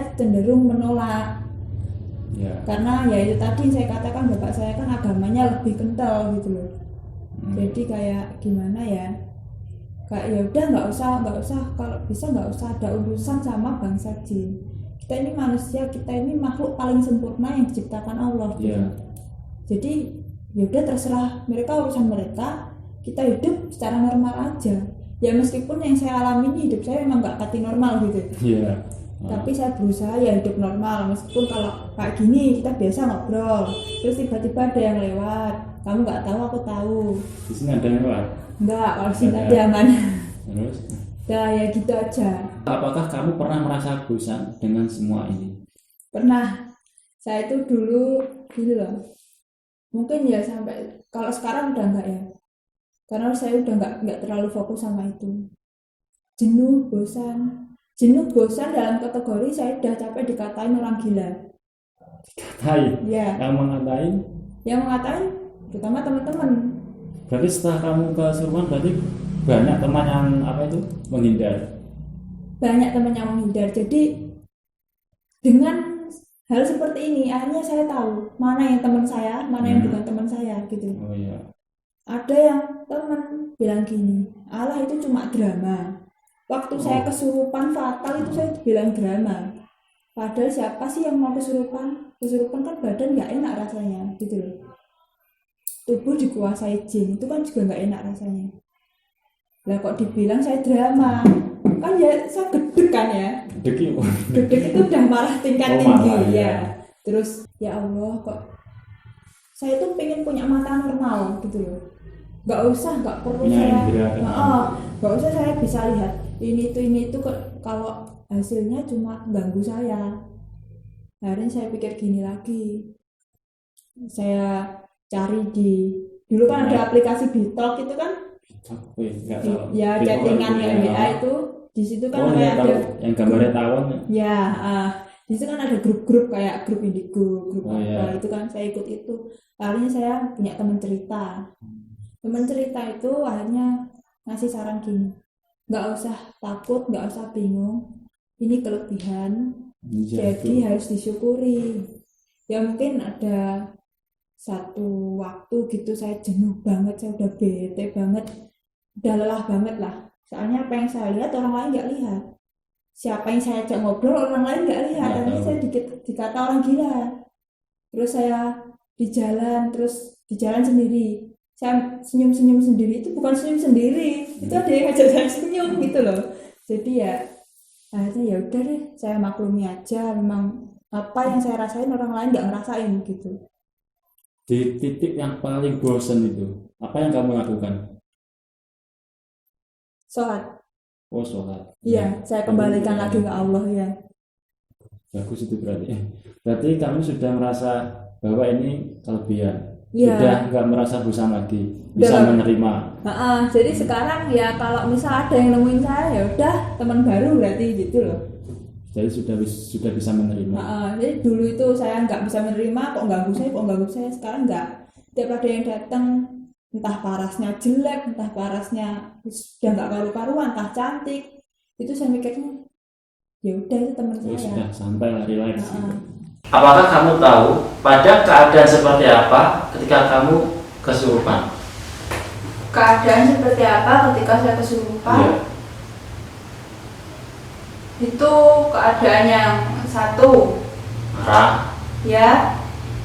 saya cenderung menolak. Karena ya itu tadi saya katakan bapak saya kan agamanya lebih kental gitu loh. Jadi kayak gimana ya, kayak ya udah nggak usah, kalau bisa nggak usah ada urusan sama bangsa jin. Kita ini manusia, kita ini makhluk paling sempurna yang diciptakan Allah gitu. Jadi ya udah terserah mereka, urusan mereka, kita hidup secara normal aja. Ya meskipun yang saya alami ini hidup saya memang nggak kati normal gitu. Tapi saya berusaha ya hidup normal, meskipun kalau kayak gini kita biasa ngobrol, terus tiba-tiba ada yang lewat, kamu nggak tahu aku tahu. Di sini ada yang lewat? Enggak, kalau sini ada aman. Terus? Nah ya gitu aja. Apakah kamu pernah merasa bosan dengan semua ini? Pernah. Saya itu dulu loh. Mungkin ya sampai, kalau sekarang udah enggak ya. Karena saya udah enggak terlalu fokus sama itu. Jenuh, bosan dalam kategori saya udah capek dikatain orang gila. Dikatain? Ya. Yang mengatain terutama teman-teman. Berarti setelah kamu kesurupan berarti banyak teman yang menghindar? Banyak teman yang menghindar. Jadi dengan hal seperti ini akhirnya saya tahu mana yang teman saya, mana yang bukan teman saya gitu. Ada yang teman bilang gini, Allah itu cuma drama. Waktu saya kesurupan fatal itu saya bilang drama. Padahal siapa sih yang mau kesurupan? Kesurupan kan badan nggak enak rasanya gitu loh. Tubuh dikuasai jin itu kan juga nggak enak rasanya. Lah kok dibilang saya drama? Kan ya saya gedeg kan ya. Gedeg itu udah marah tingkat tinggi ya. Terus ya Allah kok saya tuh pengen punya mata normal gitu loh. Nggak perlu nggak usah saya bisa lihat ini itu kalau hasilnya cuma ganggu saya. Akhirnya saya pikir gini lagi, saya cari dulu kan ada aplikasi Bitalk itu kan, ya chattingan WA itu, di situ kan kayak ada yang gambarnya tawon ya. Di situ kan ada grup-grup kayak grup indigo, grup itu kan saya ikut itu. Akhirnya saya punya teman cerita itu akhirnya ngasih saran gini, nggak usah takut, nggak usah bingung, ini kelebihan, jadi harus disyukuri. Ya mungkin ada satu waktu gitu saya jenuh banget, saya udah bete banget, udah lelah banget lah, soalnya apa yang saya lihat orang lain nggak lihat, siapa yang saya ajak ngobrol orang lain nggak lihat, tapi saya dikata orang gila. Terus saya di jalan sendiri, saya senyum sendiri, itu bukan senyum sendiri, itu ada yang ngajak saya senyum gitu loh. Jadi ya akhirnya ya udah deh, saya maklumi aja, memang apa yang saya rasain orang lain nggak ngerasain gitu. Di titik yang paling bosan itu apa yang kamu lakukan? Sholat. Sholat. Iya, saya kembalikan lagi ke Allah ya. Bagus itu berarti kamu sudah merasa bahwa ini kelebihan. Sudah nggak merasa bosan lagi, bisa menerima. Jadi sekarang ya kalau misal ada yang nemuin saya ya udah teman baru berarti gitu loh. Jadi sudah bisa menerima. Jadi dulu itu saya nggak bisa menerima, kok ganggu saya. Sekarang nggak. Tiap ada yang datang, entah parasnya jelek, entah parasnya sudah nggak karu-karuan, entah cantik, itu saya mikirnya ya udah itu teman saya. Sudah santai lah, relax. Apakah kamu tahu pada keadaan seperti apa ketika kamu kesurupan? Keadaan seperti apa ketika saya kesurupan? Itu keadaan yang satu,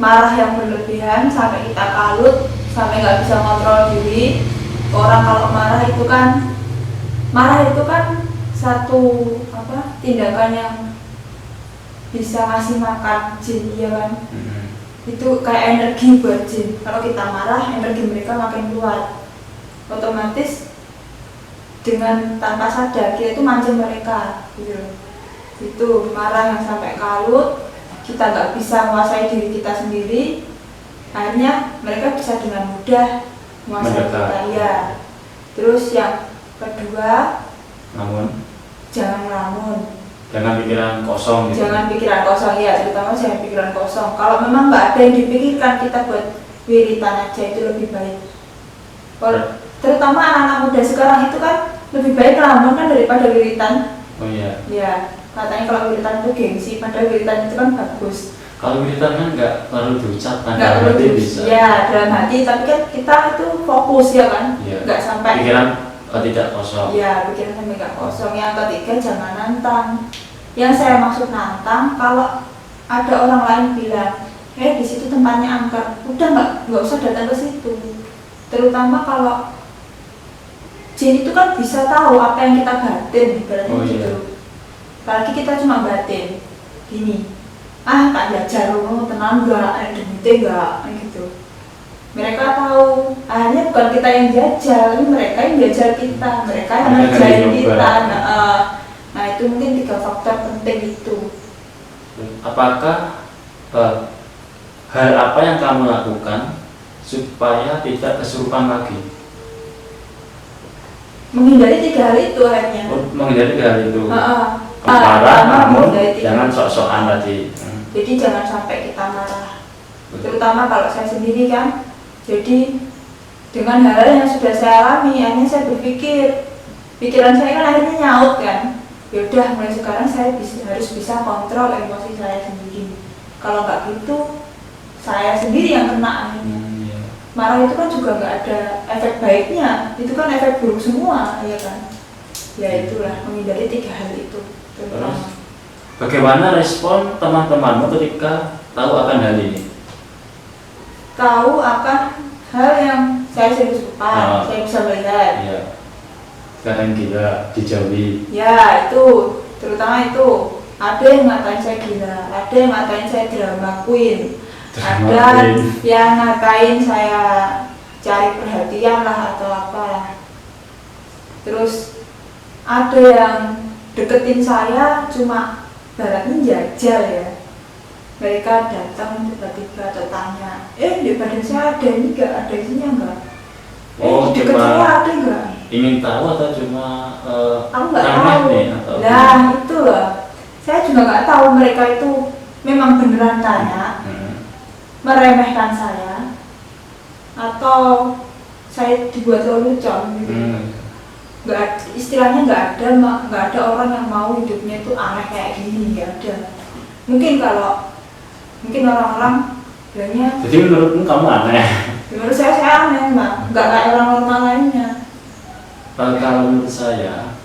marah yang berlebihan sampai kita kalut, sampai nggak bisa kontrol diri. Orang kalau marah itu kan satu tindakan yang bisa ngasih makan jin, ya kan? Itu kayak energi buat jin. Kalau kita marah, energi mereka makin kuat. Otomatis dengan tanpa sadar kita itu mancing mereka gitu. Itu marah yang sampai kalut, kita nggak bisa menguasai diri kita sendiri, akhirnya mereka bisa dengan mudah menguasai kita ya. Terus yang kedua, jangan ngelamun, jangan pikiran kosong gitu. Jangan pikiran kosong ya, terutama jangan pikiran kosong. Kalau memang nggak ada yang dipikirkan, kita buat wiritan aja itu lebih baik. Terutama anak-anak muda sekarang itu kan lebih baik ngelamun kan daripada wiritan. Oh iya. Ya. katanya kalau wiritan itu gengsi, padahal wiritan itu kan bagus. Kalau wiritan kan nggak perlu diucapkan, nggak perlu bisa. Ya dalam hati, tapi kan kita itu fokus ya kan, nggak sampai pikiran tidak kosong. Ya pikiran sampai nggak kosong. Yang ketiga, jangan nantang. Yang saya maksud nantang, kalau ada orang lain bilang, di situ tempatnya angker, udah nggak usah datang ke situ. Terutama kalau jin itu kan bisa tahu apa yang kita batin, berarti gitu. Apalagi kita cuma batin, gini, tak jajar lu tenang gak, demite gak, gitu. Mereka tahu, akhirnya bukan kita yang jajal, ini mereka yang jajal kita, mereka yang ngerjain kita. Nah itu mungkin 3 faktor penting itu. Apakah hal apa yang kamu lakukan supaya tidak kesurupan lagi? Menghindari 3 hal itu hanya. Menghindari 3 hal itu. Marah, kamu jangan sok-sokan tadi. Jadi jangan sampai kita marah. Terutama kalau saya sendiri kan. Jadi dengan hal yang sudah saya alami, akhirnya saya berpikir, pikiran saya kan akhirnya nyaut kan. Yaudah, mulai sekarang saya harus bisa kontrol emosi saya sendiri. Kalau nggak gitu, saya sendiri yang kena akhirnya. Marah itu kan juga nggak ada efek baiknya, itu kan efek buruk semua, ya kan. Ya itulah, menghindari 3 hal itu. Terus, bagaimana respon teman-temanmu ketika tahu akan hal ini? Tahu akan hal yang saya serius lupa, saya bisa melihat. Iya. Sekarang gila, dijauhi. Ya itu, terutama itu. Ada yang ngatain saya gila, ada yang ngatain saya drama queen, ada yang ngatain saya cari perhatian lah atau apa. Terus ada yang deketin saya cuma baratnya jajal ya. Mereka datang tiba-tiba atau tanya, di badan saya ada ini enggak, ada isinya enggak? Di dekat saya ada enggak? Ingin tahu atau cuma aku nggak tahu. Nah itu loh, saya juga nggak tahu mereka itu memang beneran tanya, meremehkan saya, atau saya dibuat lelucon gitu. Nggak, istilahnya nggak ada orang yang mau hidupnya itu aneh kayak gini, nggak ada. Mungkin orang-orang bilangnya. Jadi menurutmu kamu aneh? Menurut saya aneh, nggak kayak orang normal lainnya. Kalau menurut saya,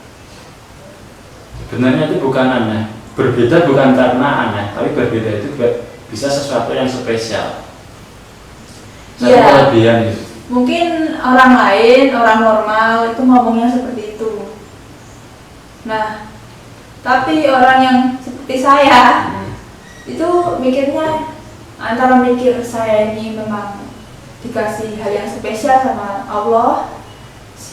sebenarnya itu bukan aneh. Berbeda bukan karena aneh, tapi berbeda itu bisa sesuatu yang spesial. Satu kelebihan itu. Mungkin orang lain, orang normal itu ngomongnya seperti itu. Nah, tapi orang yang seperti saya itu mikirnya antara mikir saya ini memang dikasih hal yang spesial sama Allah,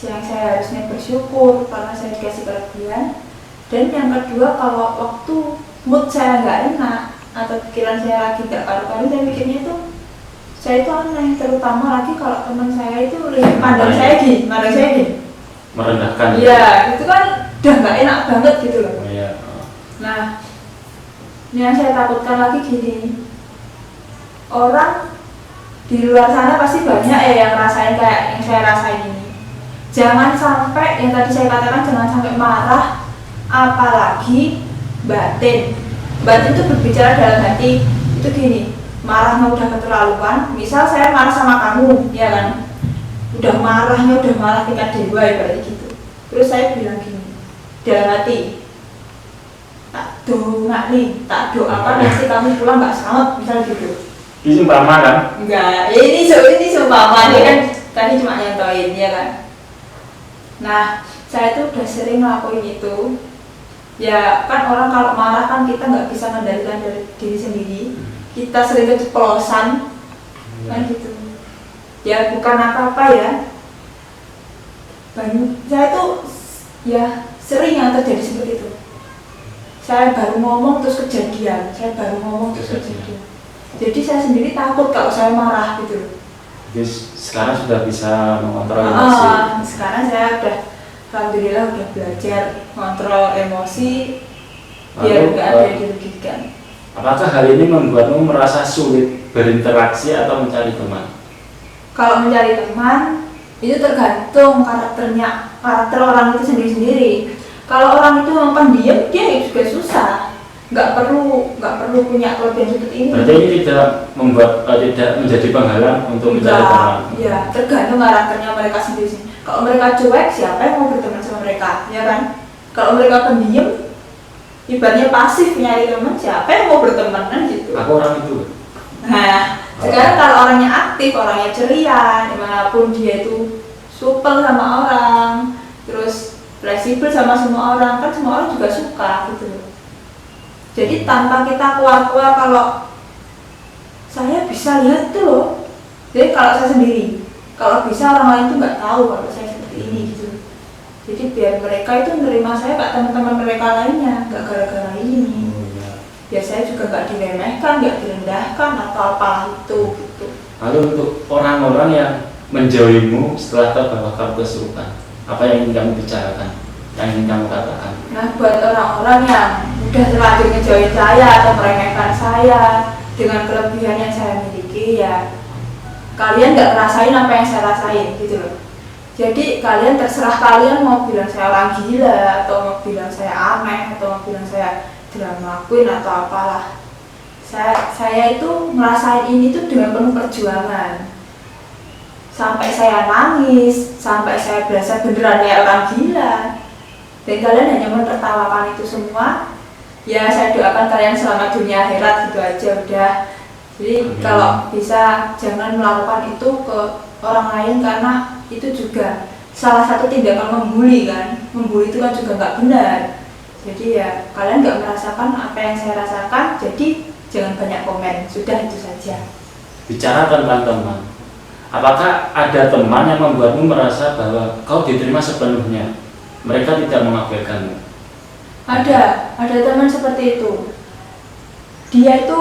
yang saya harusnya bersyukur karena saya dikasih kelebihan. Dan yang kedua, kalau waktu mood saya nggak enak atau pikiran saya lagi nggak karu-karu, saya mikirnya itu saya itu aneh, terutama lagi kalau teman saya itu pandang saya gini, merendahkan. Iya, itu kan udah nggak enak banget gitu loh. Nah, yang saya takutkan lagi gini, orang di luar sana pasti banyak yang rasain kayak yang saya rasain ini. Jangan sampai, yang tadi saya katakan, jangan sampai marah, apalagi batin. Batin itu berbicara dalam hati, itu gini, marahnya udah keterlaluan. Misal saya marah sama kamu, ya kan, udah marah tingkat dewa ibaratnya gitu. Terus saya bilang gini dalam hati, tak doakan nanti kamu pulang nggak selamat, misal gitu. Ini umpama kan? Enggak, ini seumpama, dia kan tadi cuma nyentuhin, ya kan. Nah, saya tuh udah sering ngelakuin itu. Ya kan, orang kalau marah kan kita nggak bisa mengendalikan dari diri sendiri. Kita sering keceplosan, kan gitu. Ya bukan apa-apa ya. Saya tuh ya sering yang terjadi seperti itu. Saya baru ngomong terus kejadian. Jadi saya sendiri takut kalau saya marah gitu. Jadi sekarang sudah bisa mengontrol emosi. Sekarang saya alhamdulillah udah belajar kontrol emosi biar nggak ada yang dirugikan. Apakah hal ini membuatmu merasa sulit berinteraksi atau mencari teman? Kalau mencari teman itu tergantung karakter orang itu sendiri-sendiri. Kalau orang itu memang pendiam, dia juga susah. Nggak perlu punya kelebihan seperti ini. Berarti ini tidak membuat tidak menjadi penghalang untuk mencari teman. Ya, tergantung karakternya mereka sendiri. Kalau mereka cuek, siapa yang mau berteman sama mereka, ya kan? Kalau mereka pendiam, ibaratnya pasif nyari teman, siapa yang mau berteman kan gitu. Aku orang itu. Nah, sekarang kalau orangnya aktif, orangnya ceria, dimanapun dia itu supel sama orang, terus fleksibel sama semua orang, kan semua orang juga suka gitu. Jadi tanpa kita keluar-keluar, kalau saya bisa lihat tuh loh. Jadi kalau saya sendiri, kalau bisa orang lain tuh nggak tahu kalau saya seperti ini gitu. Jadi biar mereka itu menerima saya kayak teman-teman mereka lainnya, nggak gara-gara ini. Ya saya juga nggak diremehkan, nggak direndahkan atau apa itu gitu. Lalu untuk orang-orang yang menjauhimu setelah tahu bahwa kamu kesurupan, apa yang ingin kamu bicarakan, yang ingin kamu katakan? Nah, buat orang-orang yang udah terlanjur ngejauhin saya atau meremehkan saya dengan kelebihan yang saya miliki, ya kalian nggak ngerasain apa yang saya rasain gitu loh. Jadi kalian terserah kalian mau bilang saya orang gila, atau mau bilang saya aneh, atau mau bilang saya drama queen atau apalah. Saya itu ngerasain ini tuh dengan penuh perjuangan. Sampai saya nangis, sampai saya berasa beneran kayak orang gila. Dan kalian hanya menertawakan itu semua. Ya saya doakan kalian selamat dunia akhirat gitu aja udah. Jadi kalau bisa jangan melakukan itu ke orang lain, karena itu juga salah satu tindakan membuli kan. Membuli itu kan juga nggak benar. Jadi ya kalian nggak merasakan apa yang saya rasakan, jadi jangan banyak komen, sudah itu saja. Bicara tentang teman, apakah ada teman yang membuatmu merasa bahwa kau diterima sepenuhnya, mereka tidak mengabaikanmu? Ada teman seperti itu. Dia itu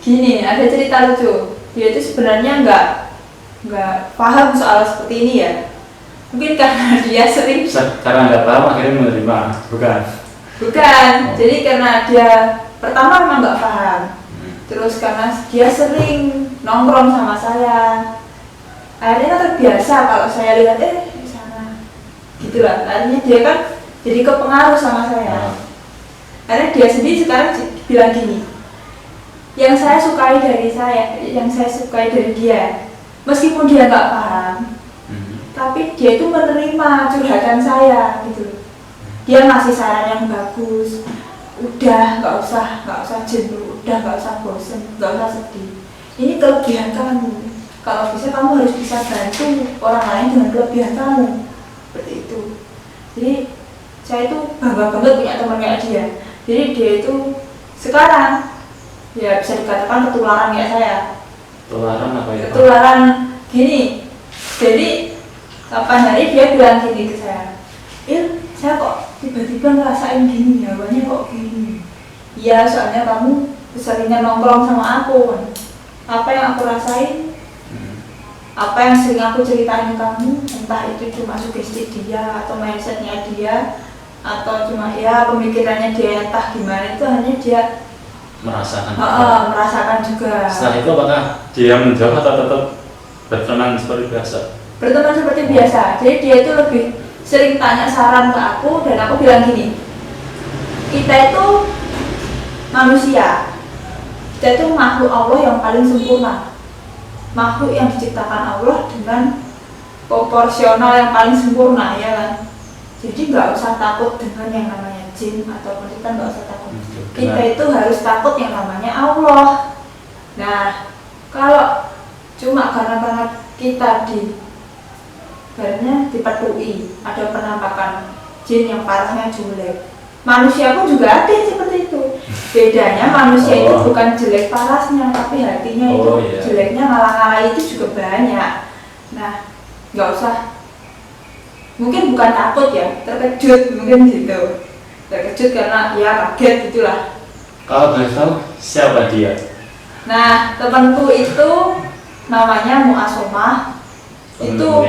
gini, ada cerita lucu. Dia itu sebenarnya nggak paham soal seperti ini ya. Mungkin karena dia sering. Karena nggak paham akhirnya menerima, bukan? Bukan, jadi karena dia pertama memang nggak paham, terus karena dia sering nongkrong sama saya, akhirnya terbiasa kalau saya lihat di sana, gitulah. Akhirnya dia kan jadi kepengaruh sama saya. Akhirnya dia sendiri sekarang bilang gini, yang saya sukai dari dia, meskipun dia nggak paham, tapi dia itu menerima curhatan saya gitu. Dia ngasih saran yang bagus, udah nggak usah jenuh, udah nggak usah bosen, nggak usah sedih. Ini kelebihan kamu. Kalau bisa kamu harus bisa bantu orang lain dengan kelebihan kamu, seperti itu. Jadi saya itu bangga banget punya teman kayak dia. Jadi dia itu sekarang ya bisa dikatakan ketularan kayak saya. Ketularan apa ya? Ketularan gini. Jadi kapan hari dia bilang gini ke saya, saya kok tiba-tiba ngerasain gini, hawanya kok gini. Iya, soalnya kamu keseringan nongkrong sama aku. Apa yang aku rasain, apa yang sering aku ceritain ke kamu, entah itu cuma sugesti dia atau mindsetnya dia, atau cuma ya pemikirannya dia, entah gimana, itu hanya dia merasakan juga. Setelah itu apakah dia menjauh atau tetap berteman seperti biasa? Berteman seperti biasa. Jadi dia itu lebih sering tanya saran ke aku, dan aku bilang gini, kita itu manusia, kita itu makhluk Allah yang paling sempurna, makhluk yang diciptakan Allah dengan proporsional yang paling sempurna, ya kan? Jadi nggak usah takut dengan yang namanya jin ataupun kita nggak usah takut. Kita itu harus takut yang namanya Allah. Nah, kalau cuma karena kita dipatui, ada penampakan jin yang parahnya jelek. Manusia pun juga ada seperti itu. Bedanya manusia itu bukan jelek parasnya, tapi hatinya itu jeleknya ngalah-ngalah itu juga banyak. Nah, nggak usah. Mungkin bukan takut ya, terkejut mungkin gitu. Terkejut karena ya kaget gitulah. Kalau boleh tahu siapa dia? Nah, temanku itu namanya Mu'asomah. Itu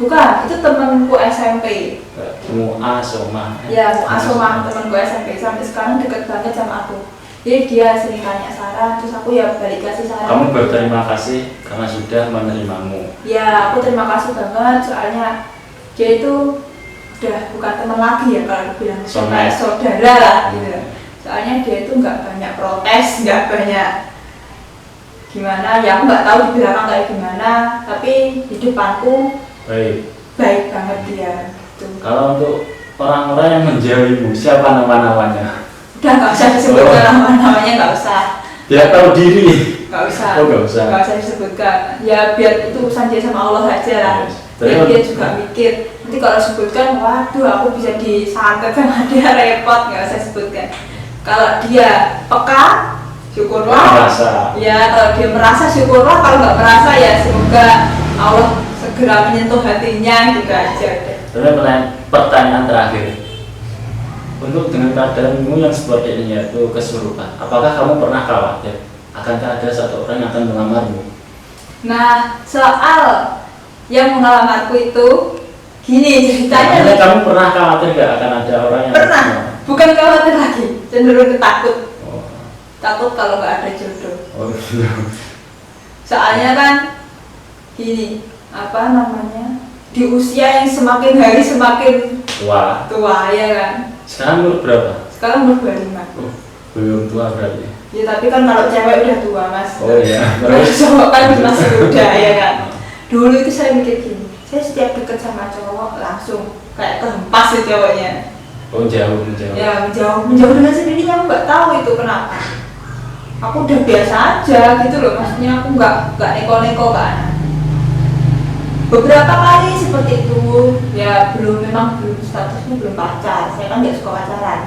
bukan, itu temanku SMP. Mu'asomah. Ya, Mu'asomah temanku SMP, sampai sekarang deket banget sama aku. Jadi dia sering tanya saran, terus aku ya balik kasih saran. Kamu berterima kasih karena sudah menerimamu. Ya, aku terima kasih banget, soalnya dia itu udah bukan teman lagi ya kalau bilang Soulmate. saudara lah gitu. Soalnya dia itu nggak banyak protes, nggak banyak gimana ya, aku nggak tahu di belakang kayak gimana, tapi di depanku baik banget dia gitu. Kalau untuk orang-orang yang menjauhimu, siapa nama-namanya? Udah nggak usah disebutkan nama-namanya, nggak usah. Dia tahu diri. Nggak usah. Oh, nggak usah disebutkan. Ya biar itu urusan dia sama Allah aja lah. Biar dia juga mikir. Nanti kalau sebutkan, waduh aku bisa disantet sama dia, repot, nggak usah sebutkan. Kalau dia peka, syukurlah. Merasa. Ya kalau dia merasa syukurlah, kalau nggak merasa ya semoga Allah segera menyentuh hatinya gitu aja. Pertanyaan terakhir. Untuk dengan keadaanmu yang seperti ini, yaitu kesurupan, apakah kamu pernah khawatir akankah ada satu orang yang akan melamarmu? Nah, soal yang mengalamarku itu gini ceritanya. Nah, kamu pernah khawatir gak akan ada orang yang pernah? Bukan khawatir lagi, cenderung takut. Takut kalau nggak ada jodoh. Soalnya kan gini, apa namanya, di usia yang semakin hari semakin tua ya kan. Sekarang umur berapa? Sekarang umur 25. Belum tua berarti. Ya tapi kan kalau cewek udah tua mas. Oh iya. Kalau cowok kan masih muda ya kan. Dulu itu saya mikir gini, saya setiap deket sama cowok langsung kayak kehempas sih cowoknya. Oh jauh. Ya menjauh dengan sendirinya, aku nggak tahu itu kenapa. Aku udah biasa aja gitu loh, maksudnya aku nggak neko-neko kan. Beberapa kali seperti itu, ya memang belum statusnya belum pacar, saya kan nggak suka pacaran.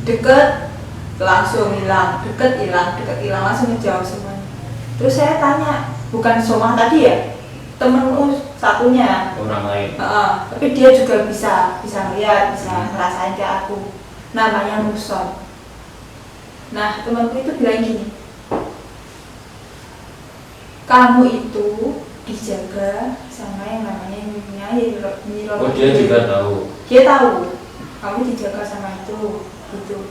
Deket langsung hilang, deket hilang langsung ngejauh semuanya. Terus saya tanya, bukan Soma tadi ya, temenku satunya orang lain. Tapi dia juga bisa ngeliat, bisa ngerasain kayak aku. Namanya Nuson. Nah temanku itu bilang gini, kamu itu dijaga sama yang namanya Nyi Roro. Oh dia juga tahu. Dia tahu kamu dijaga sama itu gitu.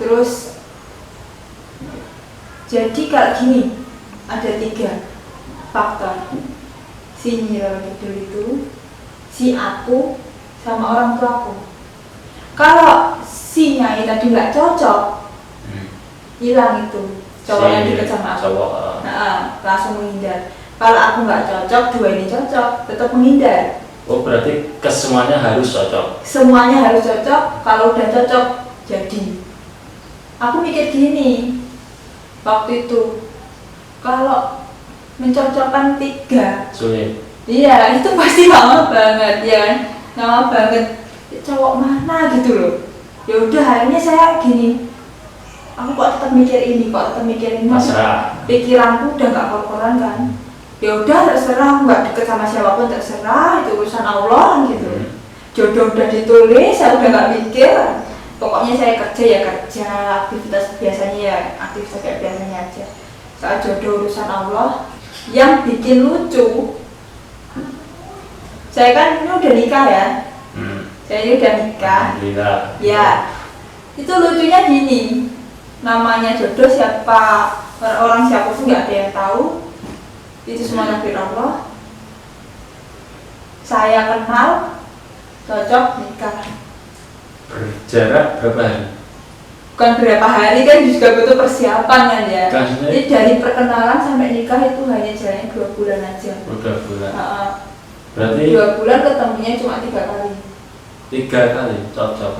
Terus jadi kalau gini, ada 3 faktor. Si Nyi Roro itu, si aku, sama orang tuaku. Kalau si Nyai tadi nggak cocok, hilang itu cowok yang deket sama aku. Langsung menghindar. Kalau aku nggak cocok, 2 ini cocok, tetap menghindar. Oh berarti kesemuanya harus cocok. Semuanya harus cocok. Kalau udah cocok, jadi. Aku mikir gini waktu itu, kalau mencocokkan 3 sulit. Iya itu pasti lama banget ya kan, lama banget. Cowok mana gitu loh. Ya udah akhirnya saya gini, aku kok tetap mikir ini. Pikiranku udah nggak kor-koran kan. Ya udah terserah, aku nggak deket sama siapapun terserah, itu urusan Allah gitu. Jodoh udah ditulis, saya udah nggak mikir. Pokoknya saya kerja ya kerja, aktivitas biasanya ya aktivitas kayak biasanya aja. Saat jodoh urusan Allah. Yang bikin lucu, saya kan ini udah nikah ya. Saya ini udah nikah. Ya, itu lucunya gini. Namanya jodoh siapa, orang siapa pun nggak ada yang tahu. Itu semua takdir Allah. Saya kenal, cocok, nikah. Berjarak berapa hari? Bukan berapa hari, kan juga butuh persiapan kan ya. Jadi dari perkenalan sampai nikah itu hanya jalannya 2 bulan aja. 2 bulan. Berarti 2 bulan ketemunya cuma 3 kali. 3 kali cocok.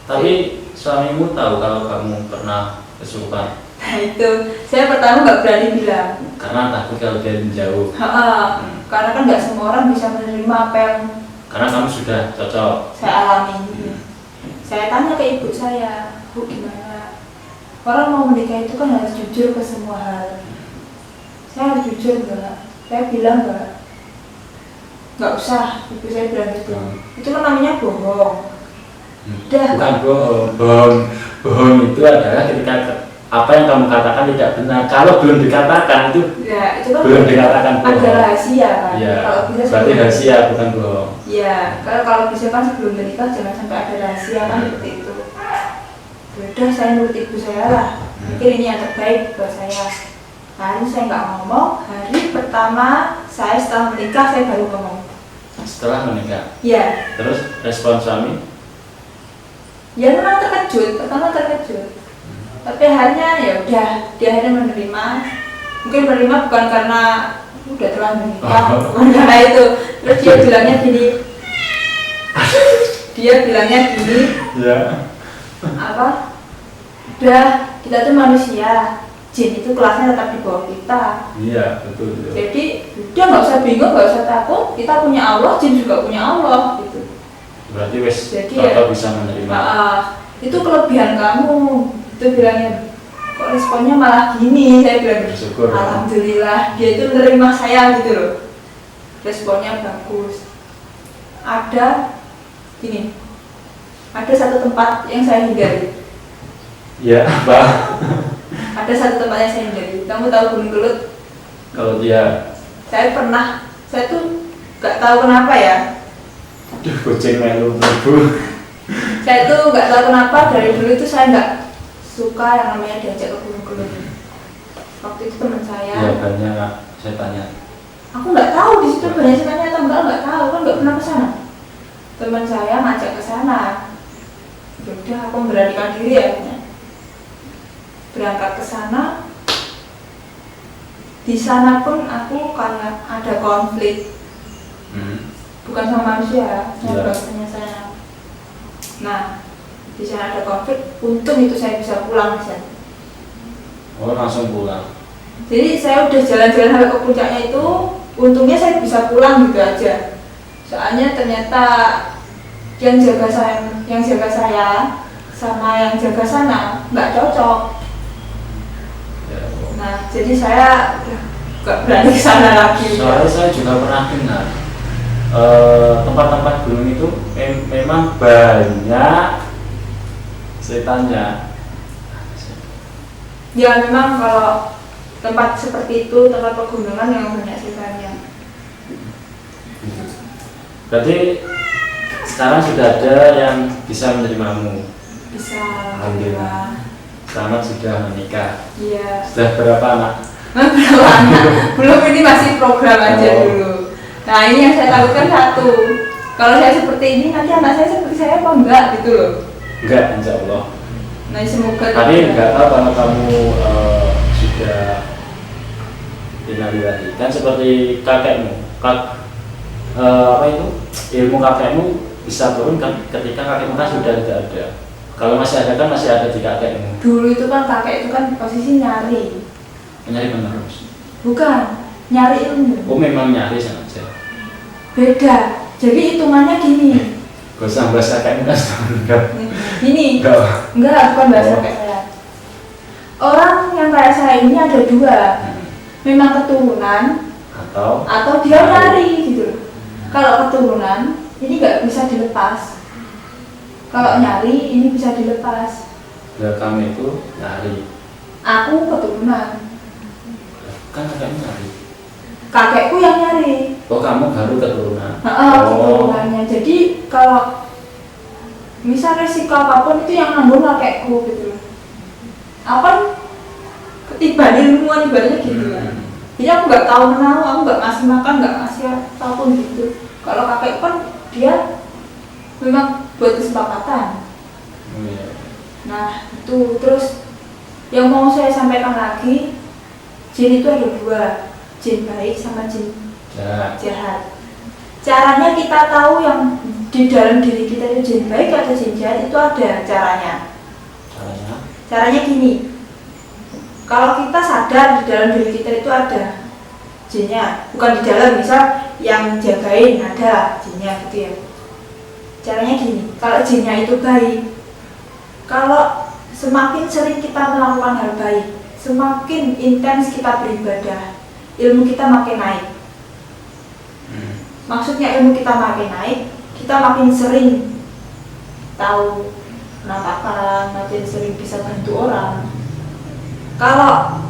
Tapi suamimu tahu kalau kamu pernah kesurupan? Nah itu, saya pertama nggak berani bilang. Karena takut kalau dia menjauh. Karena kan nggak semua orang bisa menerima apa yang karena kamu sudah cocok. Saya alami. Saya tanya ke ibu saya, Bu gimana? Orang mau menikah itu kan harus jujur ke semua hal. Saya harus jujur enggak? Saya bilang nggak usah. Ibu saya bilang gitu. Itu kan namanya bohong. Bukan bohong itu adalah ketika apa yang kamu katakan tidak benar. Kalau belum dikatakan itu, ya, itu kan belum dikatakan bohong. Ada rahasia kan? Ya, kalau bisa berarti rahasia bukan bohong. Iya, kalau bisa kan sebelum menikah jangan sampai ada rahasia kan seperti itu. Udah saya nurut ibu saya lah. Mungkin ini yang terbaik buat saya. Hari saya nggak ngomong. Hari pertama saya setelah menikah saya baru ngomong. setelah menikah. Ya. Terus respon suami? Ya memang terkejut, pertama terkejut. Tapi akhirnya ya udah, dia akhirnya menerima. Mungkin menerima bukan karena udah telah menikah, bukan karena itu. Terus dia bilangnya gini. Ya. Apa? Udah, kita tuh manusia. Jin itu kelasnya tetap di bawah kita. Iya, betul. Jadi udah nggak usah bingung, nggak usah takut. Kita punya Allah, jin juga punya Allah, gitu. Berarti wes Toto bisa menerima. Itu kelebihan kamu. Itu bilangnya. Kok responnya malah gini? Saya bilang bersyukur. Alhamdulillah, dia itu menerima saya gitu loh. Responnya bagus. Ada gini. Ada satu tempat yang saya hindari. Ya, apa? Ada satu tempat yang saya hindari. Kamu tahu Gunung Kelut? Kalau dia, saya tuh nggak tahu kenapa ya. Aduh, kucing melu ibu. Saya tuh nggak tahu kenapa dari dulu itu saya nggak suka yang namanya diajak ke Gunung Kelut. Waktu itu teman saya. Ya, banyak saya tanya. Aku nggak tahu di situ banyak setannya atau nggak tahu, kan nggak pernah ke sana. Teman saya ngajak ke sana. Yaudah, aku memberanikan diri akhirnya. Berangkat ke sana. Di sana pun aku karena ada konflik. Bukan sama manusia, sama bahasanya saya. Nah, di sana ada konflik. Untung itu saya bisa pulang di sana. Oh, langsung pulang. Jadi saya udah jalan-jalan sampai ke puncaknya itu, untungnya saya bisa pulang gitu aja. Soalnya ternyata yang jaga saya sama yang jaga sana nggak cocok. Nah, jadi saya nggak berani ke sana lagi. Soalnya saya juga pernah dengar tempat-tempat gunung itu memang banyak setannya. Ya memang kalau tempat seperti itu, tempat pegunungan yang banyak setannya. Berarti sekarang sudah ada yang bisa menerimamu. Bisa. Alhamdulillah. Selamat sudah menikah. Iya. Sudah berapa anak? Berapa anak? Belum, ini masih program aja dulu. Nah, ini yang saya takutkan satu. Kalau saya seperti ini, nanti anak saya seperti saya apa enggak gitu loh. Enggak, insya Allah. Nah, semoga. Tapi enggak tahu kalau kamu sudah innalillahi. Kan seperti kakekmu. Apa itu? Ilmu kakekmu bisa turun kan ketika kakekmu kan sudah tidak ada. Kalau masih ada kan masih ada di kakekmu. Dulu itu kan kakek itu kan posisi nyari. Nyari penerus. Bukan, nyari ilmu. Oh, memang nyari saja. Beda. Jadi hitungannya gini. Gak usah bahas kakekmu kan enggak. Gini. Enggak, bukan bahasa kayak saya. Orang yang kayak saya ini ada dua. Memang keturunan atau dia nyari gitu. Kalau keturunan ini nggak bisa dilepas. Kalau nyari ini bisa dilepas. Ya, kamu itu nyari. Aku keturunan. Kan kakekmu nyari. Kakekku yang nyari. Oh, kamu baru keturunan. Keturunannya. Jadi kalau misal resiko apapun itu yang nanggung kakekku gitu. Apa ketiban ilmuwan ibaratnya gitu kan. Jadi aku nggak tahu menahu, aku nggak ngasih makan, nggak ngasih apapun gitu. Kalau kakek kan dia memang buat kesepakatan. Nah itu terus yang mau saya sampaikan lagi, jin itu ada dua, jin baik sama jin jahat. Caranya kita tahu yang di dalam diri kita itu jin baik atau jin jahat itu ada caranya. Caranya gini, kalau kita sadar di dalam diri kita itu ada jinnya, bukan di dalam, misal yang jagain ada jinnya gitu ya. Caranya gini, kalau jinnya itu baik, kalau semakin sering kita melakukan hal baik, semakin intens kita beribadah, ilmu kita makin naik. Maksudnya ilmu kita makin naik, kita makin sering tahu penampakan, makin sering bisa bantu orang. Kalau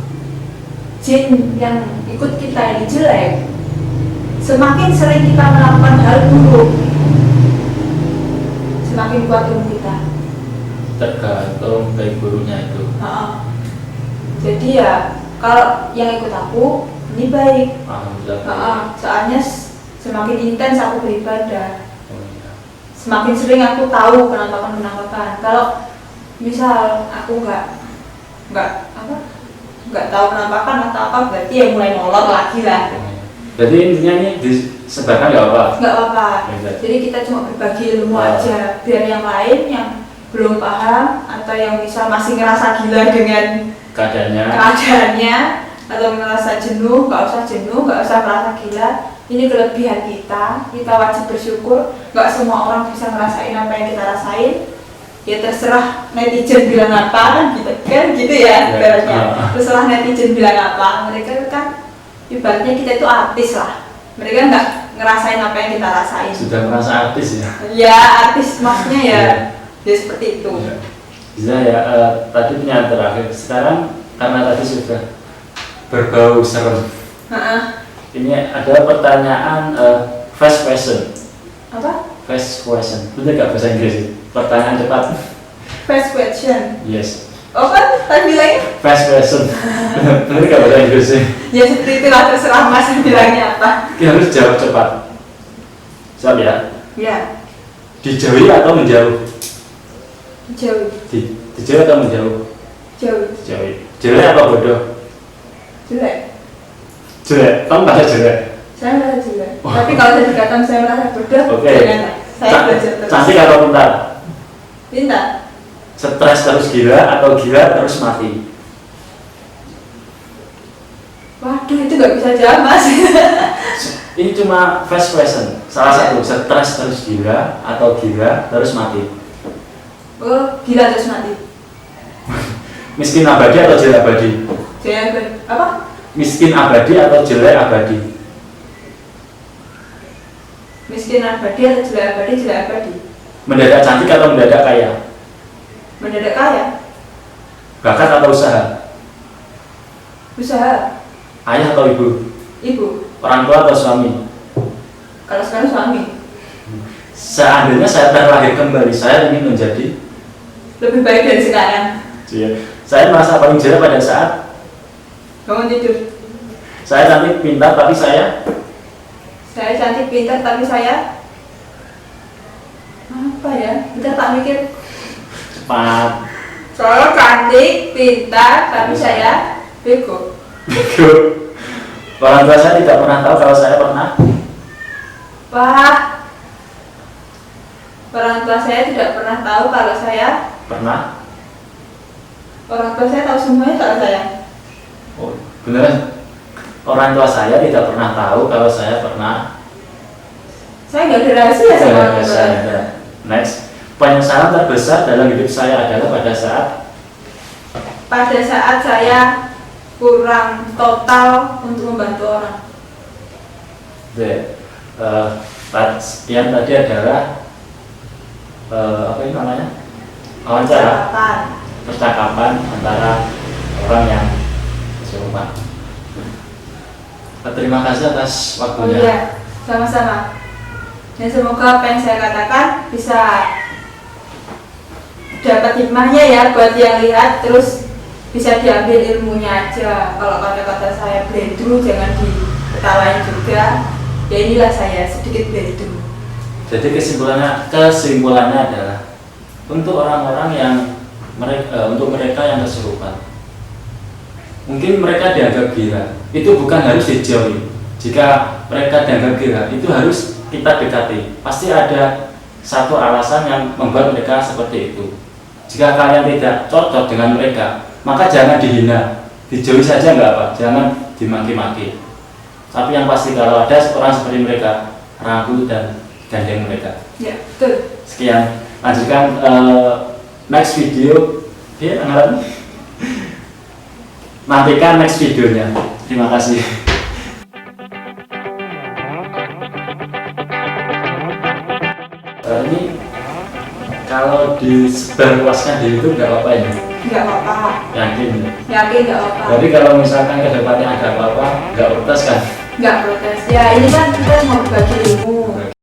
jin yang ikut kita ini jelek, semakin sering kita melakukan hal buruk, semakin kuat ilmu kita. Tergantung baik buruknya itu. Jadi ya kalau yang ikut aku ini baik. Alhamdulillah. Soalnya semakin intens aku beribadah, Oh, iya. semakin sering aku tahu penampakan. Kalau misal aku nggak tahu penampakan atau apa, berarti ya mulai molor lagi lah. Oh, iya. Jadi intinya ini disebarkan nggak apa? Nggak apa-apa. Iya. Jadi kita cuma berbagi ilmu Oh. aja, biar yang lain yang belum paham atau yang misal masih ngerasa gila dengan keadaannya atau merasa jenuh, nggak usah merasa gila. Ini kelebihan kita wajib bersyukur. Nggak semua orang bisa ngerasain apa yang kita rasain. Ya terserah netizen bilang apa kan gitu ya ibaratnya. Terserah netizen bilang apa, mereka kan ibaratnya kita itu artis lah. Mereka nggak ngerasain apa yang kita rasain. Sudah merasa artis ya? Ya artis maksudnya ya, ya seperti itu. Bisa ya, tadi punya terakhir. Sekarang karena tadi sudah berbau serem. Ini ada pertanyaan fast question. Apa? Fast question. Betul nggak bahasa Inggris? Pertanyaan cepat. Fast question. Yes. Oh kan tadi bilangnya? Fast question. Betul nggak bahasa Inggris sih? Ya seperti itulah, terserah mas bilangnya apa. Kita harus jawab cepat. Siap ya? Ya. Dijauhi atau menjauh? Jauh. Dijauhi atau menjauh? Jauh. Dijauhi. Jelek apa bodoh? Jelek. Jelek. Kamu merasa jelek? Saya merasa jelek. Tapi kalau saya dikatakan saya merasa bodoh, jangan. Saya belajar terus. Cantik atau pintar? Pintar. Stres terus gila atau gila terus mati? Waduh, itu nggak bisa jawab mas. Ini cuma fast question. Salah satu, stres terus gila atau gila terus mati? Oh, gila terus mati. Miskin abadi atau jelek abadi? Jelek apa? Miskin abadi atau jelek abadi? Miskin abadi atau jelek abadi? Jelek abadi. Mendadak cantik atau mendadak kaya? Mendadak kaya. Bakat atau usaha? Usaha. Ayah atau ibu? Ibu. Orang tua atau suami? Kalau sekarang suami. Seandainya saya terlahir kembali, saya ingin menjadi lebih baik dari sekarang. Saya merasa paling jelek pada saat bangun tidur. Saya cantik pintar tapi saya cantik pintar tapi saya apa ya? Kita tak mikir. cepat. Saya cantik pintar tapi saya bego. Orang tua saya tidak pernah tahu kalau saya pernah. Wah, orang tua saya tidak pernah tahu kalau saya Pernah. Orang tua saya tahu semuanya soal saya. Oh, beneran. Orang tua saya tidak pernah tahu kalau saya pernah. Saya nggak ada rahasia sama orang tua saya. Next, penyesalan terbesar dalam hidup saya adalah pada saat saya kurang total untuk membantu orang. Yang tadi adalah apa ini namanya? Wawancara. Percakapan antara orang yang kesurupan. Terima kasih atas waktunya. Oh iya, sama-sama. Dan semoga apa yang saya katakan bisa dapat hikmahnya ya buat yang lihat, terus bisa diambil ilmunya aja. Kalau kata-kata saya bledu jangan diketawain juga. Ya inilah saya sedikit bledu. Jadi kesimpulannya adalah untuk orang-orang yang untuk mereka yang kesurupan, mungkin mereka dianggap gila, itu bukan harus dijauhi. Jika mereka dianggap gila, itu harus kita dekati. Pasti ada satu alasan yang membuat mereka seperti itu. Jika kalian tidak cocok dengan mereka, maka jangan dihina, dijauhi saja nggak apa, jangan dimaki-maki. Tapi yang pasti kalau ada orang seperti mereka, rangkul dan gandeng mereka. Ya, betul. Sekian, lanjutkan next video. Ya, nantikan next videonya. Terima kasih. Ini kalau disebarluaskan di YouTube nggak apa-apa ya? Nggak apa-apa. Yakin ya? Yakin nggak apa-apa. Jadi kalau misalkan ke depannya ada apa-apa, nggak protes kan? Nggak protes. Ya ini kan kita mau berbagi ilmu.